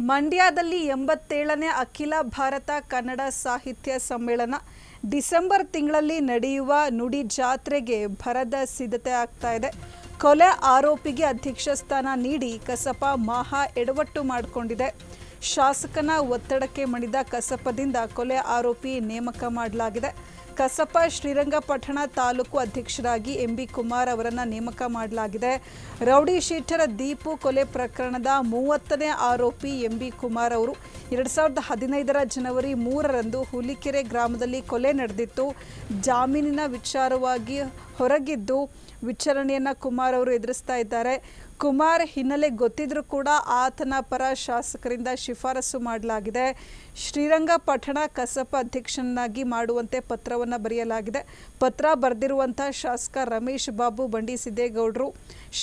ಮಂಡ್ಯದಲ್ಲಿ 87ನೇ ಅಖಿಲ ಭಾರತ ಕನ್ನಡ ಸಾಹಿತ್ಯ ಸಮ್ಮೇಳನ ಡಿಸೆಂಬರ್ ತಿಂಗಳಲ್ಲಿ ನಡೆಯುವ ನುಡಿ ಜಾತ್ರೆಗೆ ಭರದ ಸಿದ್ಧತೆ ಆಗ್ತಾ ಇದೆ. ಕೊಲೆ ಆರೋಪಿಗೆ ಅಧ್ಯಕ್ಷ ಸ್ಥಾನ ನೀಡಿ ಕಸಪ ಮಹಾ ಎಡವಟ್ಟು ಮಾಡಿಕೊಂಡಿದೆ. ಶಾಸಕನ ಒತ್ತಡಕ್ಕೆ ಮಣಿದ ಕಸಪದಿಂದ ಕೊಲೆ ಆರೋಪಿ ನೇಮಕ ಮಾಡಲಾಗಿದೆ. ಕಸಪ ಶ್ರೀರಂಗಪಟ್ಟಣ ತಾಲೂಕು ಅಧ್ಯಕ್ಷರಾಗಿ ಎಂಬಿ ಕುಮಾರ್ ಅವರನ್ನು ನೇಮಕ ಮಾಡಲಾಗಿದೆ. ರೌಡಿ ಶೀಟರ್ ದೀಪು ಕೊಲೆ ಪ್ರಕರಣದ 30ನೇ ಆರೋಪಿ ಎಂಬಿ ಕುಮಾರ್ ಅವರು 2015ರ ಜನವರಿ 3ರಂದು ಹುಲಿಕೆರೆ ಗ್ರಾಮದಲ್ಲಿ ಕೊಲೆ ನಡೆದಿತ್ತು. ಜಾಮೀನಿನ ವಿಚಾರವಾಗಿ ಹೊರಗಿದ್ದು ವಿಚಾರಣೆಯನ್ನು ಕುಮಾರ್ ಅವರು ಎದುರಿಸ್ತಾ ಇದ್ದಾರೆ. ಕುಮಾರ್ ಹಿನ್ನೆಲೆ ಗೊತ್ತಿದ್ರೂ ಕೂಡ ಆತನ ಪರ ಶಾಸಕರಿಂದ ಶಿಫಾರಸು ಮಾಡಲಾಗಿದೆ. ಶ್ರೀರಂಗಪಟ್ಟಣ ಕಸಪ ಅಧ್ಯಕ್ಷನಾಗಿ ಮಾಡುವಂತೆ ಪತ್ರವನ್ನು ಬರೆಯಲಾಗಿದೆ. ಪತ್ರ ಬರೆದಿರುವಂಥ ಶಾಸಕ ರಮೇಶ್ ಬಾಬು ಬಂಡಿ ಸಿದ್ದೇಗೌಡರು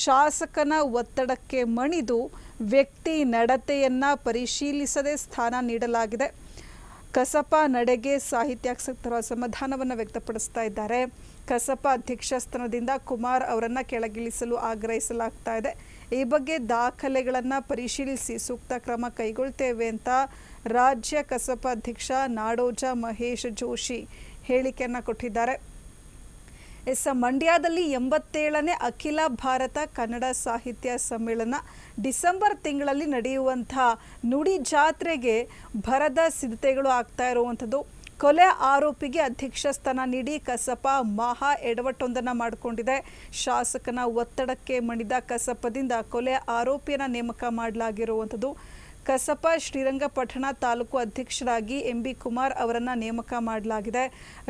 ಶಾಸಕನ ಒತ್ತಡಕ್ಕೆ ಮಣಿದು ವ್ಯಕ್ತಿ ನಡತೆಯನ್ನು ಪರಿಶೀಲಿಸದೆ ಸ್ಥಾನ ನೀಡಲಾಗಿದೆ. ಕಸಪ ನಡೆಗೆ ಸಾಹಿತ್ಯಾಸಕ್ತರ ಅಸಮಾಧಾನವನ್ನು ವ್ಯಕ್ತಪಡಿಸ್ತಾ ಇದ್ದಾರೆ. ಕಸಪ ಅಧ್ಯಕ್ಷ ಸ್ಥಾನದಿಂದ ಕುಮಾರ್ ಅವರನ್ನು ಕೆಳಗಿಳಿಸಲು ಆಗ್ರಹಿಸಲಾಗ್ತಾ ಇದೆ. ಈ ಬಗ್ಗೆ ದಾಖಲೆಗಳನ್ನು ಪರಿಶೀಲಿಸಿ ಸೂಕ್ತ ಕ್ರಮ ಕೈಗೊಳ್ತೇವೆ ಅಂತ ರಾಜ್ಯ ಕಸಪ ಅಧ್ಯಕ್ಷ ನಾಡೋಜ ಮಹೇಶ್ ಜೋಶಿ ಹೇಳಿಕೆಯನ್ನು ಕೊಟ್ಟಿದ್ದಾರೆ. ಮಂಡ್ಯದಲ್ಲಿ 87ನೇ ಅಖಿಲ ಭಾರತ ಕನ್ನಡ ಸಾಹಿತ್ಯ ಸಮ್ಮೇಳನ ಡಿಸೆಂಬರ್ ತಿಂಗಳಲ್ಲಿ ನಡೆಯುವಂಥ ನುಡಿ ಜಾತ್ರೆಗೆ ಭರದ ಸಿದ್ಧತೆಗಳು ಆಗ್ತಾ ಇರುವಂಥದ್ದು. ಕೊಲೆ ಆರೋಪಿಗೆ ಅಧ್ಯಕ್ಷ ಸ್ಥಾನ ನೀಡಿ ಕಸಪ ಮಹಾ ಎಡವಟ್ಟೊಂದನ್ನು ಮಾಡಿಕೊಂಡಿದೆ. ಶಾಸಕನ ಒತ್ತಡಕ್ಕೆ ಮಣಿದ ಕಸಪದಿಂದ ಕೊಲೆ ಆರೋಪಿಯನ್ನು ನೇಮಕ ಮಾಡಲಾಗಿರುವಂಥದ್ದು. ಕಸಪ ಶ್ರೀರಂಗಪಟ್ಟಣ ತಾಲೂಕು ಅಧ್ಯಕ್ಷರಾಗಿ ಎಂಬಿ ಕುಮಾರ್ ಅವರನ್ನು ನೇಮಕ ಮಾಡಲಾಗಿದೆ.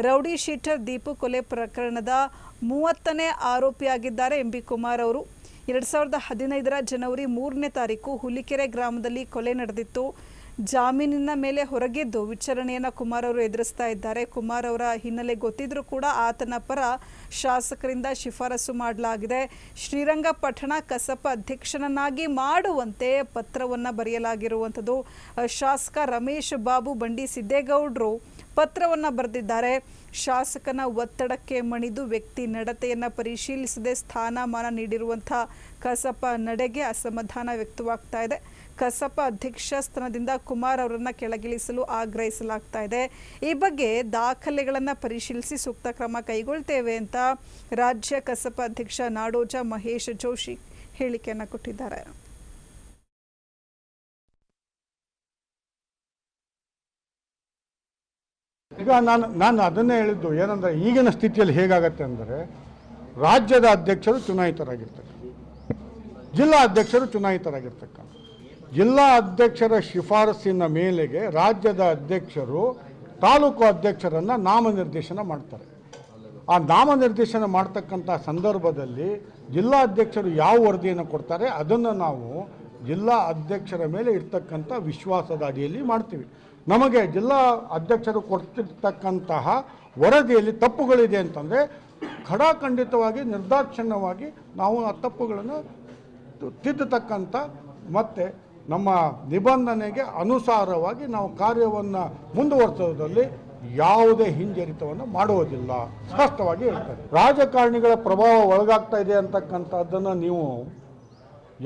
ರೌಡಿ ಶೀಟರ್ ದೀಪು ಕೊಲೆ ಪ್ರಕರಣದ 30ನೇ ಆರೋಪಿಯಾಗಿದ್ದಾರೆ ಎಂಬಿ ಕುಮಾರ್ ಅವರು. 2015ರ ಜನವರಿ 3ನೇ ತಾರೀಕು ಹುಲಿಕೆರೆ ಗ್ರಾಮದಲ್ಲಿ ಕೊಲೆ ನಡೆದಿತ್ತು. ಜಾಮೀನಿನ ಮೇಲೆ ಹೊರಗಿದ್ದು ವಿಚಾರಣೆಯನ್ನು ಕುಮಾರ್ ಅವರು ಎದುರಿಸ್ತಾ ಇದ್ದಾರೆ. ಕುಮಾರ್ ಅವರ ಹಿನ್ನೆಲೆ ಗೊತ್ತಿದ್ರೂ ಕೂಡ ಆತನ ಪರ ಶಾಸಕರಿಂದ ಶಿಫಾರಸು ಮಾಡಲಾಗಿದೆ. ಶ್ರೀರಂಗಪಟ್ಟಣ ಕಸಪ ಅಧ್ಯಕ್ಷನನ್ನಾಗಿ ಮಾಡುವಂತೆ ಪತ್ರವನ್ನು ಬರೆಯಲಾಗಿರುವಂಥದ್ದು. ಶಾಸಕ ರಮೇಶ್ ಬಾಬು ಬಂಡಿ ಸಿದ್ದೇಗೌಡರು ಪತ್ರವನ್ನು ಬರೆದಿದ್ದಾರೆ. ಶಾಸಕನ ಒತ್ತಡಕ್ಕೆ ಮಣಿದು ವ್ಯಕ್ತಿ ನಡತೆಯನ್ನು ಪರಿಶೀಲಿಸದೆ ಸ್ಥಾನಮಾನ ನೀಡಿರುವಂಥ ಕಸಪ ನಡೆಗೆ ಅಸಮಾಧಾನ ವ್ಯಕ್ತವಾಗ್ತಾ ಇದೆ. ಕಸಪ ಅಧ್ಯಕ್ಷ ಸ್ಥಾನದಿಂದ ಕುಮಾರ್ ಅವರನ್ನು ಕೆಳಗಿಳಿಸಲು ಆಗ್ರಹಿಸಲಾಗ್ತಾ ಇದೆ. ಈ ಬಗ್ಗೆ ದಾಖಲೆಗಳನ್ನು ಪರಿಶೀಲಿಸಿ ಸೂಕ್ತ ಕ್ರಮ ಕೈಗೊಳ್ತೇವೆ ಅಂತ ರಾಜ್ಯ ಕಸಪ ಅಧ್ಯಕ್ಷ ನಾಡೋಜ ಮಹೇಶ್ ಜೋಶಿ ಹೇಳಿಕೆಯನ್ನು ಕೊಟ್ಟಿದ್ದಾರೆ. ಈಗ ನಾನು ಅದನ್ನೇ ಹೇಳಿದ್ದು ಏನಂದರೆ, ಈಗಿನ ಸ್ಥಿತಿಯಲ್ಲಿ ಹೇಗಾಗತ್ತೆ ಅಂದರೆ, ರಾಜ್ಯದ ಅಧ್ಯಕ್ಷರು ಚುನಾಯಿತರಾಗಿರ್ತಕ್ಕ, ಜಿಲ್ಲಾ ಅಧ್ಯಕ್ಷರು ಚುನಾಯಿತರಾಗಿರ್ತಕ್ಕ, ಜಿಲ್ಲಾ ಅಧ್ಯಕ್ಷರ ಶಿಫಾರಸ್ಸಿನ ಮೇಲೆಗೆ ರಾಜ್ಯದ ಅಧ್ಯಕ್ಷರು ತಾಲೂಕು ಅಧ್ಯಕ್ಷರನ್ನು ನಾಮನಿರ್ದೇಶನ ಮಾಡ್ತಾರೆ. ಆ ನಾಮನಿರ್ದೇಶನ ಮಾಡ್ತಕ್ಕಂಥ ಸಂದರ್ಭದಲ್ಲಿ ಜಿಲ್ಲಾ ಅಧ್ಯಕ್ಷರು ಯಾವ ವರದಿಯನ್ನು ಕೊಡ್ತಾರೆ ಅದನ್ನು ನಾವು ಜಿಲ್ಲಾ ಅಧ್ಯಕ್ಷರ ಮೇಲೆ ಇರ್ತಕ್ಕಂಥ ವಿಶ್ವಾಸದ ಅಡಿಯಲ್ಲಿ ಮಾಡ್ತೀವಿ. ನಮಗೆ ಜಿಲ್ಲಾ ಅಧ್ಯಕ್ಷರು ಕೊಡ್ತಿರ್ತಕ್ಕಂತಹ ವರದಿಯಲ್ಲಿ ತಪ್ಪುಗಳಿದೆ ಅಂತಂದರೆ ಖಡಾಖಂಡಿತವಾಗಿ ನಿರ್ದಾಕ್ಷಿಣ್ಯವಾಗಿ ನಾವು ಆ ತಪ್ಪುಗಳನ್ನು ತಿದ್ದತಕ್ಕಂಥ ಮತ್ತು ನಮ್ಮ ನಿಬಂಧನೆಗೆ ಅನುಸಾರವಾಗಿ ನಾವು ಕಾರ್ಯವನ್ನು ಮುಂದುವರಿಸೋದ್ರಲ್ಲಿ ಯಾವುದೇ ಹಿಂಜರಿತವನ್ನು ಮಾಡುವುದಿಲ್ಲ, ಸ್ಪಷ್ಟವಾಗಿ ಹೇಳ್ತಾರೆ. ರಾಜಕಾರಣಿಗಳ ಪ್ರಭಾವ ಒಳಗಾಗ್ತಾ ಇದೆ ಅಂತಕ್ಕಂಥದ್ದನ್ನು ನೀವು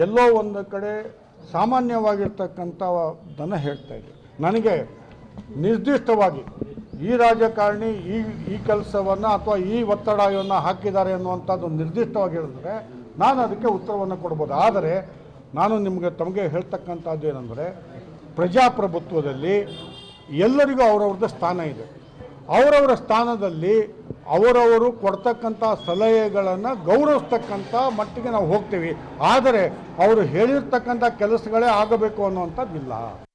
ಎಲ್ಲೋ ಒಂದು ಕಡೆ ಸಾಮಾನ್ಯವಾಗಿರ್ತಕ್ಕಂಥದ್ದನ್ನು ಹೇಳ್ತಾ ಇದ್ದೀವಿ. ನನಗೆ ನಿರ್ದಿಷ್ಟವಾಗಿ ಈ ರಾಜಕಾರಣಿ ಈ ಕೆಲಸವನ್ನು ಅಥವಾ ಈ ಒತ್ತಡವನ್ನು ಹಾಕಿದ್ದಾರೆ ಅನ್ನುವಂಥದ್ದು ನಿರ್ದಿಷ್ಟವಾಗಿ ಹೇಳಿದ್ರೆ ನಾನು ಅದಕ್ಕೆ ಉತ್ತರವನ್ನು ಕೊಡ್ಬೋದು. ಆದರೆ ನಾನು ತಮಗೆ ಹೇಳ್ತಕ್ಕಂಥದ್ದು ಏನಂದರೆ, ಪ್ರಜಾಪ್ರಭುತ್ವದಲ್ಲಿ ಎಲ್ಲರಿಗೂ ಅವರವ್ರದ್ದು ಸ್ಥಾನ ಇದೆ. ಅವರವರ ಸ್ಥಾನದಲ್ಲಿ ಅವರವರು ಕೊಡ್ತಕ್ಕಂಥ ಸಲಹೆಗಳನ್ನು ಗೌರವಿಸ್ತಕ್ಕಂಥ ಮಟ್ಟಿಗೆ ನಾವು ಹೋಗ್ತೀವಿ. ಆದರೆ ಅವರು ಹೇಳಿರ್ತಕ್ಕಂಥ ಕೆಲಸಗಳೇ ಆಗಬೇಕು ಅನ್ನುವಂಥದ್ದಿಲ್ಲ.